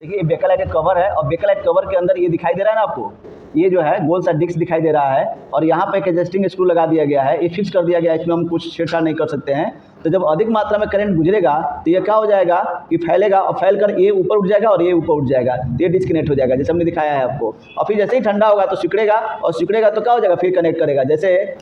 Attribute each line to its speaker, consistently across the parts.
Speaker 1: देखिए ये Bakelite cover है और बेकलाइट कवर के अंदर ये दिखाई दे रहा है ना आपको, ये जो है गोल सा डिस्क दिखाई दे रहा है और यहाँ पे एक एडजस्टिंग स्क्रू लगा दिया गया है। ये फिक्स कर दिया गया है, इसमें हम कुछ छेड़छाड़ नहीं कर सकते हैं। तो जब अधिक मात्रा में करंट गुजरेगा तो ये क्या हो जाएगा कि फैलेगा और फैल कर ये ऊपर उठ जाएगा और ये ऊपर उठ जाएगा, तो ये डिस्कनेक्ट हो जाएगा जैसे हमने दिखाया है आपको। और फिर जैसे ही ठंडा होगा तो सिकुड़ेगा और सिकुड़ेगा तो क्या हो जाएगा, फिर कनेक्ट करेगा। जैसे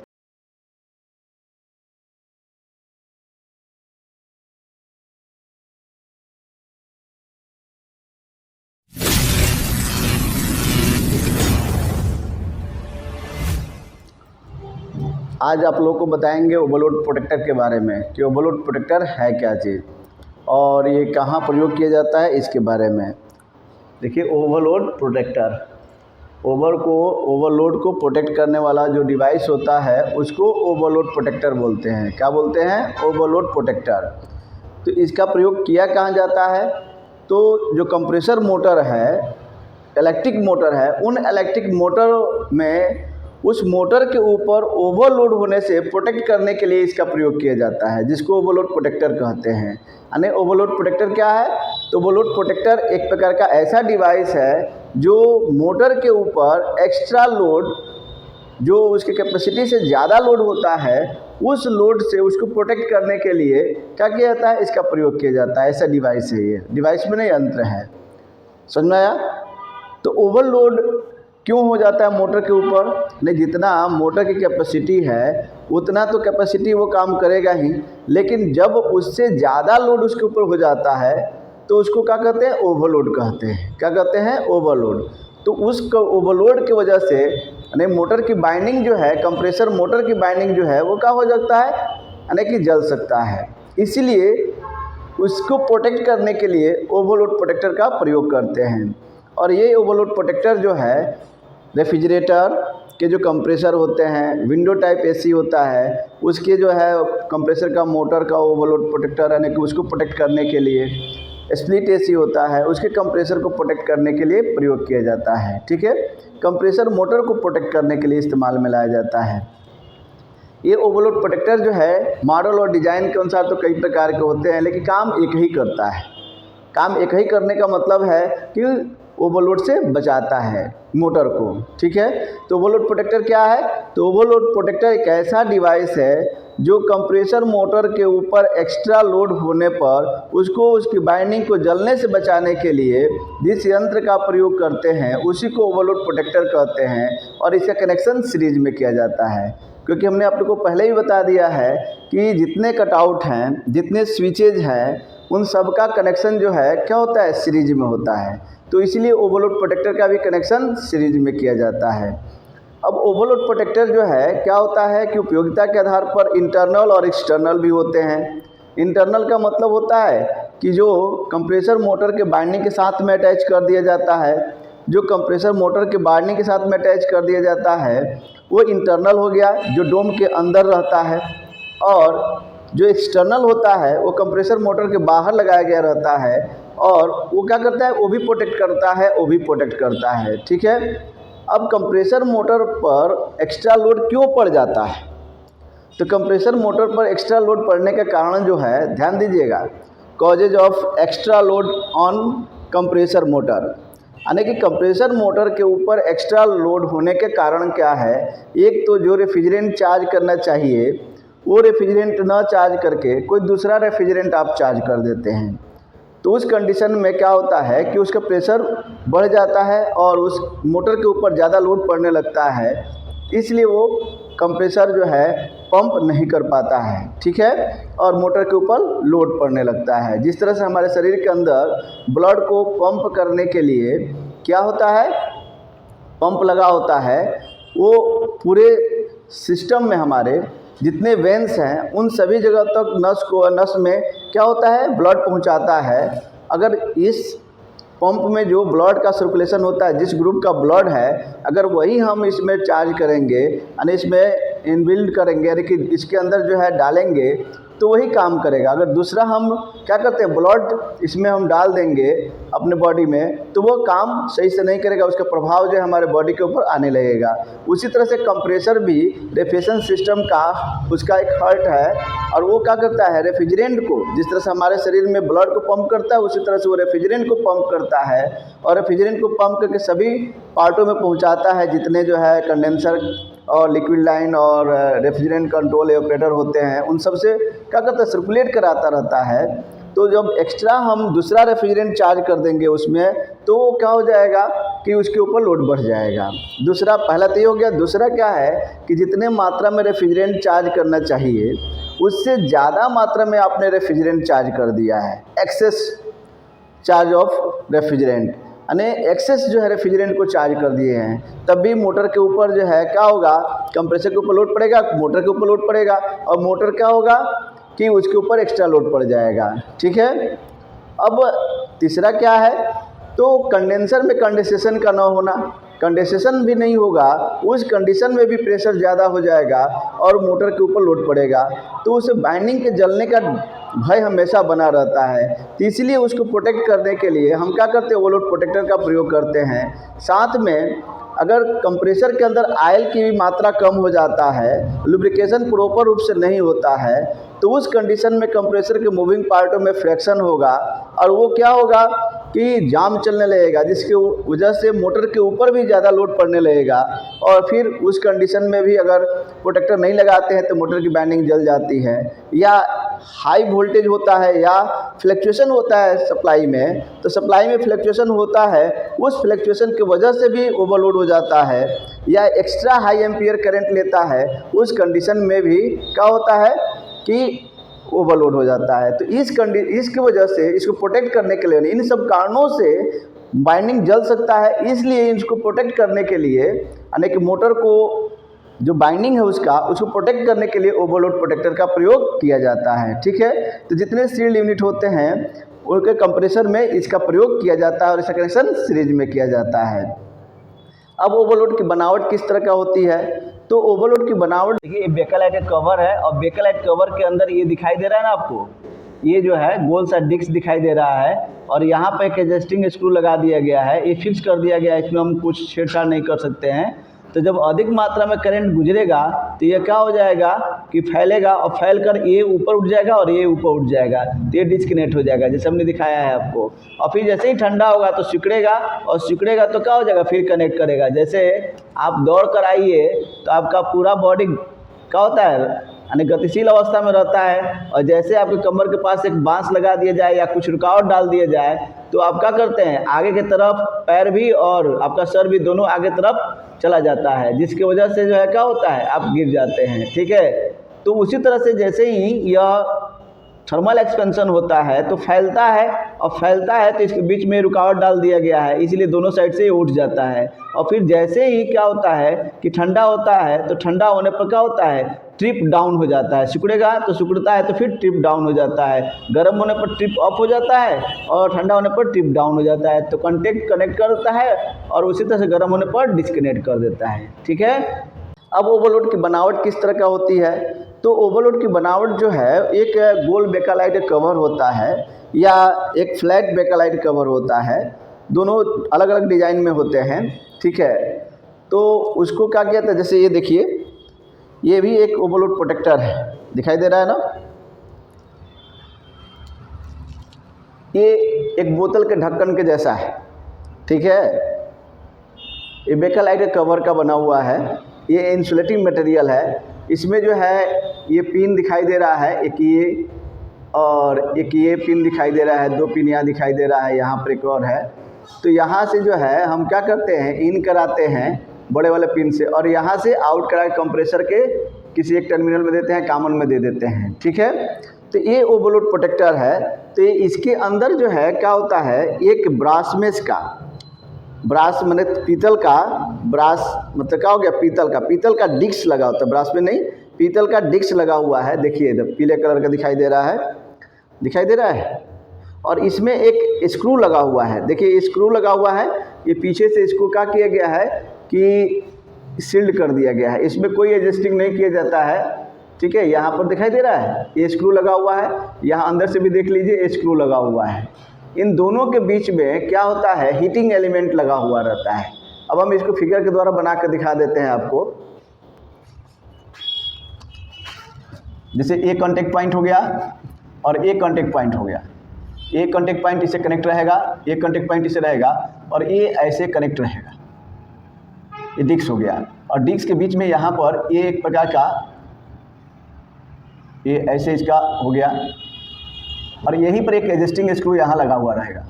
Speaker 1: आज आप लोगों को बताएंगे ओवरलोड प्रोटेक्टर के बारे में कि ओवरलोड प्रोटेक्टर है क्या चीज़ और ये कहाँ प्रयोग किया जाता है इसके बारे में। देखिए ओवरलोड प्रोटेक्टर, ओवरलोड को प्रोटेक्ट करने वाला जो डिवाइस होता है उसको ओवरलोड प्रोटेक्टर बोलते हैं। क्या बोलते हैं? Overload protector. तो इसका प्रयोग किया कहाँ जाता है? तो जो कंप्रेसर मोटर है, इलेक्ट्रिक मोटर है, उन इलेक्ट्रिक मोटर में उस मोटर के ऊपर ओवरलोड होने से प्रोटेक्ट करने के लिए इसका प्रयोग किया जाता है, जिसको ओवरलोड प्रोटेक्टर कहते हैं। यानी ओवरलोड प्रोटेक्टर क्या है? तो ओवरलोड प्रोटेक्टर एक प्रकार का ऐसा डिवाइस है जो मोटर के ऊपर एक्स्ट्रा लोड, जो उसकी कैपेसिटी से ज़्यादा लोड होता है, उस लोड से उसको प्रोटेक्ट करने के लिए क्या किया जाता है, इसका प्रयोग किया जाता है। ऐसा डिवाइस है ये, डिवाइस में नहीं यंत्र है। समझ में आया? तो ओवरलोड क्यों हो जाता है मोटर के ऊपर? नहीं, जितना मोटर की कैपेसिटी है उतना तो कैपेसिटी वो काम करेगा ही, लेकिन जब उससे ज़्यादा लोड उसके ऊपर हो जाता है तो उसको क्या कहते हैं? ओवरलोड कहते हैं। क्या कहते हैं? ओवरलोड। तो उस ओवरलोड की वजह से यानी मोटर की बाइंडिंग जो है, कंप्रेसर मोटर की बाइंडिंग जो है वो क्या हो जाता है, यानी कि जल सकता है। इसीलिए उसको प्रोटेक्ट करने के लिए ओवरलोड प्रोटेक्टर का प्रयोग करते हैं। और ये ओवरलोड प्रोटेक्टर जो है रेफ्रिजरेटर के जो कंप्रेसर होते हैं, विंडो टाइप एसी होता है, उसके जो है कंप्रेसर का मोटर का ओवरलोड प्रोटेक्टर, यानी कि उसको प्रोटेक्ट करने के लिए स्प्लिट एसी होता है, उसके कंप्रेसर को प्रोटेक्ट करने के लिए प्रयोग किया जाता है। ठीक है, कंप्रेसर मोटर को प्रोटेक्ट करने के लिए इस्तेमाल में लाया जाता है। ये ओवरलोड प्रोटेक्टर जो है मॉडल और डिज़ाइन के अनुसार तो कई प्रकार के होते हैं, लेकिन काम एक ही करता है। काम एक ही करने का मतलब है कि ओवरलोड से बचाता है मोटर को। ठीक है, तो ओवरलोड प्रोटेक्टर क्या है? तो ओवरलोड प्रोटेक्टर एक ऐसा डिवाइस है जो कंप्रेसर मोटर के ऊपर एक्स्ट्रा लोड होने पर उसको, उसकी बाइंडिंग को जलने से बचाने के लिए जिस यंत्र का प्रयोग करते हैं उसी को ओवरलोड प्रोटेक्टर कहते हैं। और इसका कनेक्शन सीरीज में किया जाता है, क्योंकि हमने आप लोग को पहले ही बता दिया है कि जितने कटआउट हैं, जितने स्विचेज हैं, उन सब का कनेक्शन जो है क्या होता है, सीरीज में होता है। तो इसलिए ओवरलोड प्रोटेक्टर का भी कनेक्शन सीरीज में किया जाता है। अब ओवरलोड प्रोटेक्टर जो है क्या होता है कि उपयोगिता के आधार पर इंटरनल और एक्सटर्नल भी होते हैं। इंटरनल का मतलब होता है कि जो कंप्रेसर मोटर के बाइंडिंग के साथ में अटैच कर दिया जाता है, जो कंप्रेसर मोटर के बाइंडिंग के साथ में अटैच कर दिया जाता है वो इंटरनल हो गया, जो डोम के अंदर रहता है। और जो एक्सटर्नल होता है वो कंप्रेसर मोटर के बाहर लगाया गया रहता है और वो क्या करता है, वो भी प्रोटेक्ट करता है, वो भी प्रोटेक्ट करता है। ठीक है, अब कंप्रेसर मोटर पर एक्स्ट्रा लोड क्यों पड़ जाता है? तो कंप्रेसर मोटर पर एक्स्ट्रा लोड पड़ने का कारण जो है, ध्यान दीजिएगा, causes of extra load on compressor motor, यानी कि कंप्रेसर मोटर के ऊपर एक्स्ट्रा लोड होने के कारण क्या है? एक तो जो रेफ्रिजरेंट चार्ज करना चाहिए वो रेफ्रिजरेंट न चार्ज करके कोई दूसरा रेफ्रिजरेंट आप चार्ज कर देते हैं, तो उस कंडीशन में क्या होता है कि उसका प्रेशर बढ़ जाता है और उस मोटर के ऊपर ज़्यादा लोड पड़ने लगता है, इसलिए वो कंप्रेसर जो है पंप नहीं कर पाता है। ठीक है, और मोटर के ऊपर लोड पड़ने लगता है। जिस तरह से हमारे शरीर के अंदर ब्लड को पंप करने के लिए क्या होता है, पंप लगा होता है, वो पूरे सिस्टम में हमारे जितने वेंस हैं उन सभी जगह तक नस में क्या होता है, ब्लड पहुंचाता है। अगर इस पंप में जो ब्लड का सर्कुलेशन होता है, जिस ग्रुप का ब्लड है, अगर वही हम इसमें चार्ज करेंगे यानी इसमें इनबिल्ड करेंगे, यानी कि इसके अंदर जो है डालेंगे, तो वही काम करेगा। अगर दूसरा हम क्या करते हैं, ब्लड इसमें हम डाल देंगे अपने बॉडी में, तो वो काम सही से नहीं करेगा, उसका प्रभाव जो है हमारे बॉडी के ऊपर आने लगेगा। उसी तरह से कंप्रेसर भी रेफ्रिजरेशन सिस्टम का उसका एक हार्ट है, और वो क्या करता है, रेफ्रिजरेंट को, जिस तरह से हमारे शरीर में ब्लड को पंप करता है, उसी तरह से वो रेफ्रिजरेंट को पंप करता है, और रेफ्रिजरेंट को पंप करके सभी पार्टों में पहुंचाता है, जितने जो है कंडेंसर और लिक्विड लाइन और रेफ्रिजरेंट कंट्रोल ऑपरेटर होते हैं, उन सब से क्या करता है, सर्कुलेट कराता रहता है। तो जब एक्स्ट्रा हम दूसरा रेफ्रिजरेंट चार्ज कर देंगे उसमें, तो वो क्या हो जाएगा कि उसके ऊपर लोड बढ़ जाएगा। दूसरा, पहला तो ये हो गया। दूसरा क्या है कि जितने मात्रा में रेफ्रिजरेंट चार्ज करना चाहिए उससे ज़्यादा मात्रा में आपने रेफ्रिजरेंट चार्ज कर दिया है, एक्सेस चार्ज ऑफ रेफ्रिजरेंट, यानी एक्सेस जो है रेफ्रिजरेंट को चार्ज कर दिए हैं, तब भी मोटर के ऊपर जो है क्या होगा, कंप्रेसर के ऊपर लोड पड़ेगा, मोटर के ऊपर लोड पड़ेगा, और मोटर क्या होगा कि उसके ऊपर एक्स्ट्रा लोड पड़ जाएगा। ठीक है। अब तीसरा क्या है, तो कंडेंसर में कंडेंसेशन का ना होना, कंडेंसेशन भी नहीं होगा, उस कंडीशन में भी प्रेशर ज़्यादा हो जाएगा और मोटर के ऊपर लोड पड़ेगा, तो उसे बाइंडिंग के जलने का भय हमेशा बना रहता है। तो इसलिए उसको प्रोटेक्ट करने के लिए हम क्या करते हैं, ओवरलोड प्रोटेक्टर का प्रयोग करते हैं। साथ में अगर कंप्रेसर के अंदर ऑयल की भी मात्रा कम हो जाता है, लुब्रिकेशन प्रॉपर रूप से नहीं होता है, तो उस कंडीशन में कंप्रेसर के मूविंग पार्टों में फ्रैक्शन होगा, और वो क्या होगा कि जाम चलने लगेगा, जिसकी वजह से मोटर के ऊपर भी ज़्यादा लोड पड़ने लगेगा, और फिर उस कंडीशन में भी अगर प्रोटेक्टर नहीं लगाते हैं तो मोटर की बाइंडिंग जल जाती है, या हाई वोल्टेज होता है, या फ्लक्चुएशन होता है सप्लाई में, तो सप्लाई में फ्लक्चुएशन होता है, उस फ्लक्चुएशन की वजह से भी ओवरलोड हो जाता है, या एक्स्ट्रा हाई एम्पियर करंट लेता है, उस कंडीशन में भी क्या होता है कि ओवरलोड हो जाता है। तो इसकी वजह से इसको प्रोटेक्ट करने के लिए, इन सब कारणों से बाइंडिंग जल सकता है, इसलिए इसको प्रोटेक्ट करने के लिए, यानी कि मोटर को जो बाइंडिंग है उसको प्रोटेक्ट करने के लिए ओवरलोड प्रोटेक्टर का प्रयोग किया जाता है। ठीक है। तो जितने सील्ड यूनिट होते हैं उनके कंप्रेसर में इसका प्रयोग किया जाता है, और इसका कनेक्शन सीरीज में किया जाता है। अब ओवरलोड की बनावट किस तरह का होती है, तो ओवरलोड की बनावट देखिए, ये बेकलाइट का कवर है, और बेकलाइट कवर के अंदर ये दिखाई दे रहा है ना आपको, ये जो है गोल सा डिस्क दिखाई दे रहा है, और यहाँ पे एक एडजस्टिंग स्क्रू लगा दिया गया है, ये फिक्स कर दिया गया है, इसमें हम कुछ छेड़छाड़ नहीं कर सकते हैं। तो जब अधिक मात्रा में करंट गुजरेगा तो ये क्या हो जाएगा कि फैलेगा, और फैल कर ये ऊपर उठ जाएगा और ये ऊपर उठ जाएगा, तो ये डिस्कनेक्ट हो जाएगा, जैसे हमने दिखाया है आपको। और फिर जैसे ही ठंडा होगा तो सिकुड़ेगा, और सिकुड़ेगा तो क्या हो जाएगा, फिर कनेक्ट करेगा। जैसे आप दौड़ कर आइए तो आपका पूरा बॉडी क्या होता है, यानी गतिशील अवस्था में रहता है, और जैसे आपके कमर के पास एक बांस लगा दिया जाए या कुछ रुकावट डाल दिया जाए, तो आप क्या करते हैं, आगे की तरफ पैर भी और आपका सर भी दोनों आगे तरफ चला जाता है, जिसकी वजह से जो है क्या होता है, आप गिर जाते हैं। ठीक है। तो उसी तरह से जैसे ही यह थर्मल एक्सपेंशन होता है तो फैलता है, और फैलता है तो इसके बीच में रुकावट डाल दिया गया है, इसलिए दोनों साइड से ये उठ जाता है। और फिर जैसे ही क्या होता है कि ठंडा होता है, तो ठंडा होने पर क्या होता है, ट्रिप डाउन हो जाता है, सिकुड़ेगा तो सिकुड़ता है, तो फिर ट्रिप डाउन हो जाता है, गर्म होने पर ट्रिप अप हो जाता है, और ठंडा होने पर ट्रिप डाउन हो जाता है। तो कनेक्ट करता है, और उसी तरह से गर्म होने पर डिस्कनेक्ट कर देता है। ठीक है। अब ओवरलोड की बनावट किस तरह का होती है, तो ओवरलोड की बनावट जो है, एक गोल बेकालाइट कवर होता है या एक फ्लैट बेकालाइट कवर होता है, दोनों अलग अलग डिज़ाइन में होते हैं। ठीक है। तो उसको क्या किया था, जैसे ये देखिए, ये भी एक ओवरलोड प्रोटेक्टर है, दिखाई दे रहा है ना, ये एक बोतल के ढक्कन के जैसा है। ठीक है। ये बेकालाइट कवर का बना हुआ है, ये इंसुलेटिंग मटेरियल है। इसमें जो है ये पिन दिखाई दे रहा है, एक ये और एक ये पिन दिखाई दे रहा है, दो पिन यहाँ दिखाई दे रहा है, यहाँ पर एक और है। तो यहाँ से जो है हम क्या करते हैं, इन कराते हैं बड़े वाले पिन से, और यहाँ से आउट करा कंप्रेसर के किसी एक टर्मिनल में देते हैं, कॉमन में दे देते हैं। ठीक है। तो ये ओवरलोड प्रोटेक्टर है। तो इसके अंदर जो है क्या होता है, एक ब्रास मेश का, ब्रास मैंने पीतल का, ब्रास मतलब क्या हो गया, पीतल का डिस्क लगा होता है, ब्रास में नहीं, पीतल का डिस्क लगा हुआ है। देखिए इधर पीले कलर का दिखाई दे रहा है, और इसमें एक स्क्रू लगा हुआ है। देखिए स्क्रू लगा हुआ है, ये पीछे से इसको क्या किया गया है कि सील्ड कर दिया गया है, इसमें कोई एडजस्टिंग नहीं किया जाता है, ठीक है, यहाँ पर दिखाई दे रहा है ये स्क्रू लगा हुआ है, यहाँ अंदर से भी देख लीजिए ये स्क्रू लगा हुआ है। इन दोनों के बीच में क्या होता है, हीटिंग एलिमेंट लगा हुआ रहता है। अब हम इसको फिगर के द्वारा बना कर दिखा देते हैं आपको। जैसे एक कांटेक्ट पॉइंट हो गया और एक कांटेक्ट पॉइंट हो गया, एक कांटेक्ट पॉइंट इससे कनेक्ट रहेगा, एक कांटेक्ट पॉइंट इससे रहेगा और ये ऐसे कनेक्ट रहेगा। ये डिस्क हो गया और डिस्क के बीच में यहाँ पर ये एक प्रकार का ये ऐसे इसका हो गया और यहीं पर एक एडजस्टिंग स्क्रू यहाँ लगा हुआ रहेगा।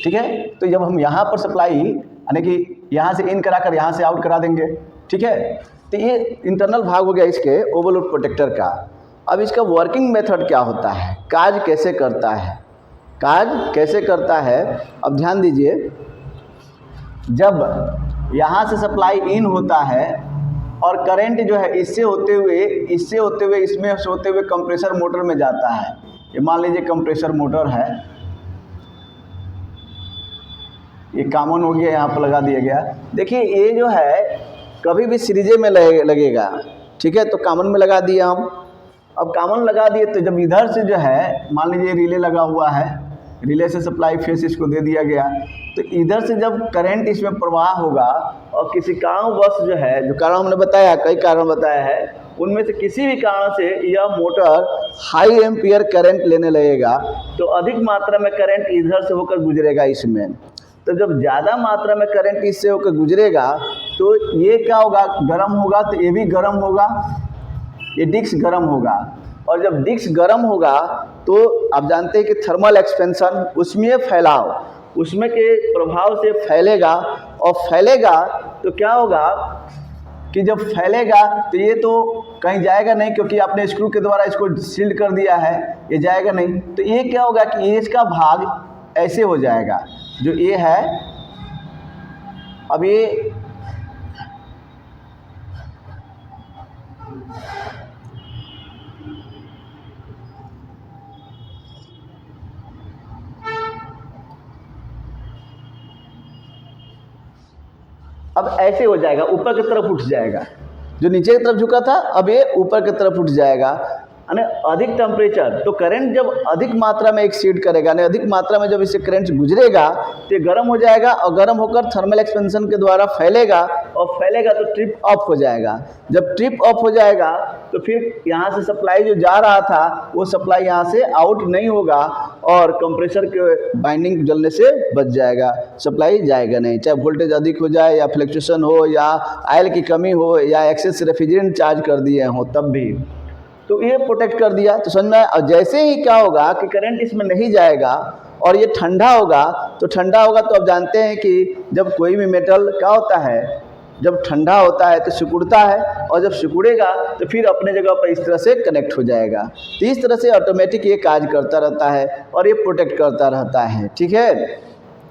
Speaker 1: ठीक है, तो जब हम यहाँ पर सप्लाई यानी कि यहाँ से इन कराकर यहाँ से आउट करा देंगे, ठीक है, तो ये इंटरनल भाग हो गया इसके ओवरलोड प्रोटेक्टर का। अब इसका वर्किंग मेथड क्या होता है, काज कैसे करता है, काज कैसे करता है। अब ध्यान दीजिए, जब यहाँ से सप्लाई इन होता है और करंट जो है इससे होते हुए इसमें से होते हुए कंप्रेसर मोटर में जाता है। ये मान लीजिए कंप्रेसर मोटर है, ये कॉमन हो गया, यहाँ पर लगा दिया गया। देखिए ये जो है कभी भी सीरीजे में लगेगा, ठीक है, तो कॉमन में लगा दिए हम। अब कॉमन लगा दिए तो जब इधर से जो है मान लीजिए रिले लगा हुआ है, रिले से सप्लाई फेस इसको दे दिया गया, तो इधर से जब करंट इसमें प्रवाह होगा और किसी कारणवश जो है, जो कारण हमने बताया, कई कारण बताया है, उनमें से किसी भी कारण से यह मोटर हाई एम्पियर करंट लेने लगेगा तो अधिक मात्रा में करंट इधर से होकर गुजरेगा इसमें। तो जब ज़्यादा मात्रा में करंट इससे होकर गुजरेगा तो ये क्या होगा, गर्म होगा, तो ये भी गर्म होगा, ये डिस्क गर्म होगा। और जब डिस्क गर्म होगा तो आप जानते हैं कि थर्मल एक्सपेंशन, उसमें फैलाव, उसमें के प्रभाव से फैलेगा और फैलेगा तो क्या होगा कि जब फैलेगा तो ये तो कहीं जाएगा नहीं, क्योंकि आपने स्क्रू के द्वारा इसको सील्ड कर दिया है, ये जाएगा नहीं। तो ये क्या होगा कि ये इसका भाग ऐसे हो जाएगा, जो ये है। अब ये अब ऐसे हो जाएगा, ऊपर की तरफ उठ जाएगा, जो नीचे की तरफ झुका था अब ये ऊपर की तरफ उठ जाएगा। यानी अधिक टेम्परेचर, तो करंट जब अधिक मात्रा में एक्सीड करेगा, यानी अधिक मात्रा में जब इससे करंट गुजरेगा तो ये गर्म हो जाएगा और गर्म होकर थर्मल एक्सपेंशन के द्वारा फैलेगा और फैलेगा तो ट्रिप ऑफ हो जाएगा। जब ट्रिप ऑफ हो जाएगा तो फिर यहाँ से सप्लाई जो जा रहा था वो सप्लाई यहाँ से आउट नहीं होगा और कंप्रेसर के बाइंडिंग जलने से बच जाएगा, सप्लाई जाएगा नहीं, चाहे वोल्टेज अधिक हो जाए या फ्लक्चुएशन हो या ऑयल की कमी हो या एक्सेस रेफ्रिजरेंट चार्ज कर दिए हो तब भी। तो ये प्रोटेक्ट कर दिया। तो समझ में, और जैसे ही क्या होगा कि करंट इसमें नहीं जाएगा और ये ठंडा होगा, तो ठंडा होगा तो आप जानते हैं कि जब कोई भी मेटल क्या होता है, जब ठंडा होता है तो सिकुड़ता है और जब सिकुड़ेगा तो फिर अपने जगह पर इस तरह से कनेक्ट हो जाएगा। तो इस तरह से ऑटोमेटिक ये कार्य करता रहता है और ये प्रोटेक्ट करता रहता है। ठीक है,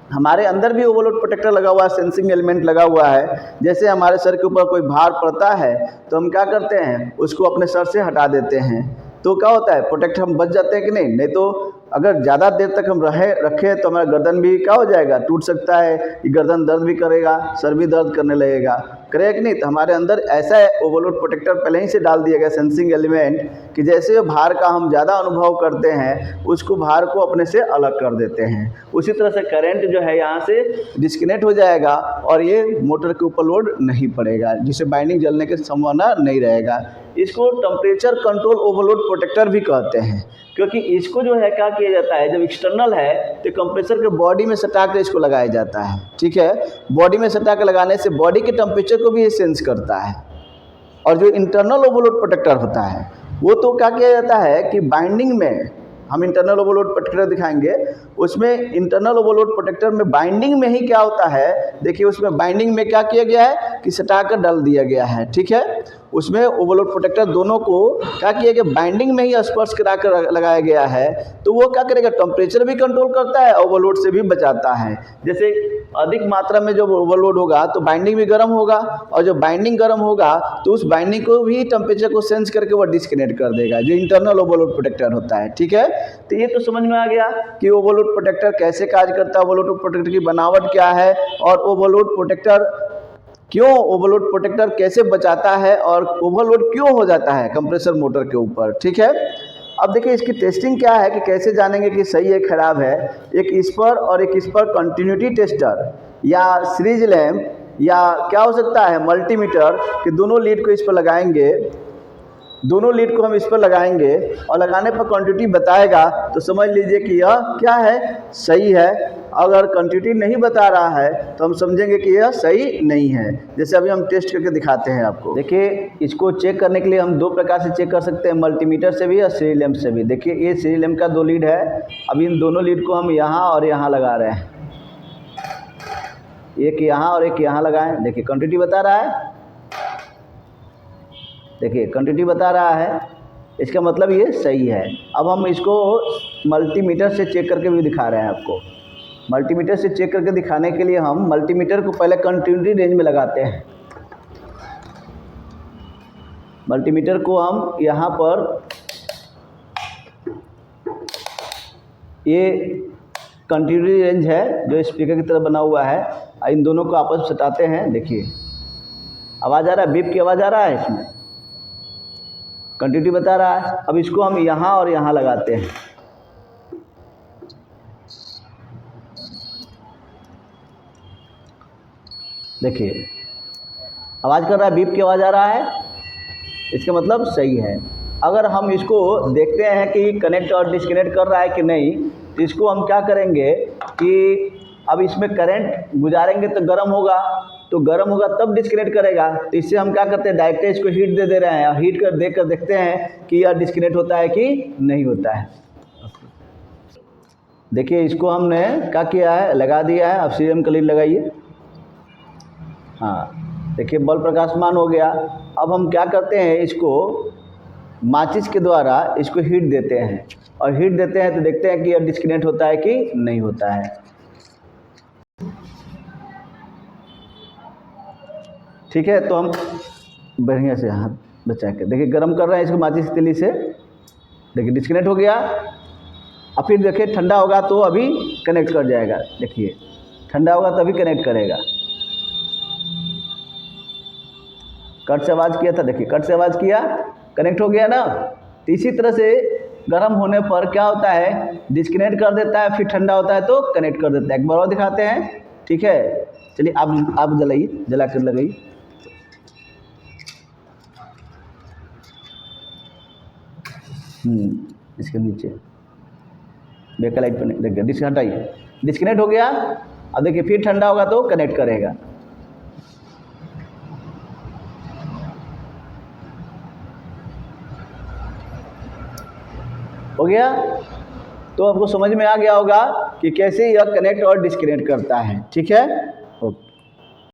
Speaker 1: हमारे अंदर भी ओवरलोड प्रोटेक्टर लगा हुआ है, सेंसिंग एलिमेंट लगा हुआ है। जैसे हमारे सर के ऊपर कोई भार पड़ता है तो हम क्या करते हैं, उसको अपने सर से हटा देते हैं, तो क्या होता है, प्रोटेक्ट हम बच जाते हैं कि नहीं। नहीं तो अगर ज़्यादा देर तक हम रखें तो हमारा गर्दन भी क्या हो जाएगा, टूट सकता है, ये गर्दन दर्द भी करेगा, सर भी दर्द करने लगेगा, करेगा कि नहीं। तो हमारे अंदर ऐसा है ओवरलोड प्रोटेक्टर पहले ही से डाल दिया गया सेंसिंग एलिमेंट कि जैसे भार का हम ज़्यादा अनुभव करते हैं उसको भार को अपने से अलग कर देते हैं। उसी तरह से करंट जो है यहाँ से डिस्कनेक्ट हो जाएगा और ये मोटर के ऊपर लोड नहीं पड़ेगा, जिससे बाइंडिंग जलने की संभावना नहीं रहेगा। इसको टेम्परेचर कंट्रोल ओवरलोड प्रोटेक्टर भी कहते हैं, क्योंकि इसको जो है क्या किया जाता है, जब एक्सटर्नल है तो कंप्रेसर के बॉडी में सटा कर इसको लगाया जाता है। ठीक है, बॉडी में सटा कर लगाने से बॉडी के टेम्परेचर को भी ये सेंस करता है। और जो इंटरनल ओवरलोड प्रोटेक्टर होता है वो तो क्या किया जाता है कि बाइंडिंग में, हम इंटरनल ओवरलोड प्रोटेक्टर दिखाएंगे, उसमें इंटरनल ओवरलोड प्रोटेक्टर में बाइंडिंग में ही क्या होता है, देखिए उसमें बाइंडिंग में क्या किया गया है कि सटा कर डाल दिया गया है। ठीक है, उसमें ओवरलोड प्रोटेक्टर दोनों को क्या किया गया, बाइंडिंग में ही स्पर्श करा कर लगाया गया है। तो वो क्या करेगा, टेम्परेचर भी कंट्रोल करता है, ओवरलोड से भी बचाता है। जैसे अधिक मात्रा में जब ओवरलोड होगा तो बाइंडिंग भी गर्म होगा और जब बाइंडिंग गर्म होगा तो उस बाइंडिंग को भी टेम्परेचर को सेंस करके वो डिस्कनेक्ट कर देगा, जो इंटरनल ओवरलोड प्रोटेक्टर होता है। ठीक है, तो ये तो समझ में आ गया कि ओवरलोड प्रोटेक्टर कैसे कार्य करता है, ओवरलोड प्रोटेक्टर की बनावट क्या है और ओवरलोड प्रोटेक्टर क्यों ओवरलोड प्रोटेक्टर कैसे बचाता है और ओवरलोड क्यों हो जाता है कंप्रेसर मोटर के ऊपर, ठीक है। अब देखिए इसकी टेस्टिंग क्या है कि कैसे जानेंगे कि सही है खराब है। एक इस पर और एक इस पर कंटिन्यूटी टेस्टर या सीरीज लैंप या क्या हो सकता है मल्टीमीटर कि दोनों लीड को इस पर लगाएंगे, दोनों लीड को हम इस पर लगाएंगे और लगाने पर क्वांटिटी बताएगा तो समझ लीजिए कि यह क्या है, सही है। अगर क्वांटिटी नहीं बता रहा है तो हम समझेंगे कि यह सही नहीं है। जैसे अभी हम टेस्ट करके दिखाते हैं आपको। देखिए इसको चेक करने के लिए हम दो प्रकार से चेक कर सकते हैं, मल्टीमीटर से भी और सीरीज लैंप से भी। देखिए ये सीरीज लैंप का 2 लीड है, अभी इन दोनों लीड को हम यहाँ और यहाँ लगा रहे हैं, एक यहाँ और एक यहाँ लगाएं। देखिए क्वांटिटी बता रहा है, देखिए क्वांटिटी बता रहा है, इसका मतलब ये सही है। अब हम इसको मल्टीमीटर से चेक करके भी दिखा रहे हैं आपको। मल्टीमीटर से चेक करके दिखाने के लिए हम मल्टीमीटर को पहले कंटिन्यूटी रेंज में लगाते हैं। मल्टीमीटर को हम यहाँ पर ये कंटिन्यूटी रेंज है जो स्पीकर की तरह बना हुआ है, इन दोनों को आपस में सटाते हैं। देखिए आवाज़ आ रहा है, बीप की आवाज़ आ रहा है, इसमें क्वांटिटी बता रहा है। अब इसको हम यहाँ और यहाँ लगाते हैं। देखिए आवाज़ कर रहा है, बीप की आवाज़ आ रहा है, इसका मतलब सही है। अगर हम इसको देखते हैं कि कनेक्ट और डिस्कनेक्ट कर रहा है कि नहीं, तो इसको हम क्या करेंगे कि अब इसमें करंट गुजारेंगे तो गर्म होगा, तो गर्म होगा तब डिस्कनेक्ट करेगा। तो इससे हम क्या करते हैं, डायरेक्ट इसको हीट दे रहे हैं और हीट कर देकर देखते हैं कि यह डिस्कनेक्ट होता है कि नहीं होता है। देखिए इसको हमने क्या किया है, लगा दिया है। अब सीरियम का लीड लगाइए। हाँ देखिए बल्ब प्रकाशमान हो गया। अब हम क्या करते हैं, इसको माचिस के द्वारा इसको हीट देते हैं और हीट देते हैं तो देखते हैं कि यह डिस्कनेक्ट होता है कि नहीं होता है। ठीक है, तो हम बढ़िया से हाथ बचा के देखिए गर्म कर रहे हैं इसको माचिस की तीली से। देखिए डिस्कनेक्ट हो गया। अब फिर देखिए ठंडा होगा तो अभी कनेक्ट कर जाएगा। देखिए ठंडा होगा तभी कनेक्ट करेगा। कट से आवाज़ किया था, देखिए कट से आवाज़ किया, कनेक्ट हो गया ना। तो इसी तरह से गर्म होने पर क्या होता है, डिस्कनेक्ट कर देता है, फिर ठंडा होता है तो कनेक्ट कर देता है। एक बार और दिखाते हैं, ठीक है। चलिए आप जलाइए, जला कर लगाइए। इसके नीचे बेकर लाइट पर देखिए डिस्कनेक्ट हटाइए, डिस्कनेक्ट हो गया। अब देखिए फिर ठंडा होगा तो कनेक्ट करेगा। हो गया। तो आपको समझ में आ गया होगा कि कैसे यह कनेक्ट और डिस्कनेक्ट करता है, ठीक है।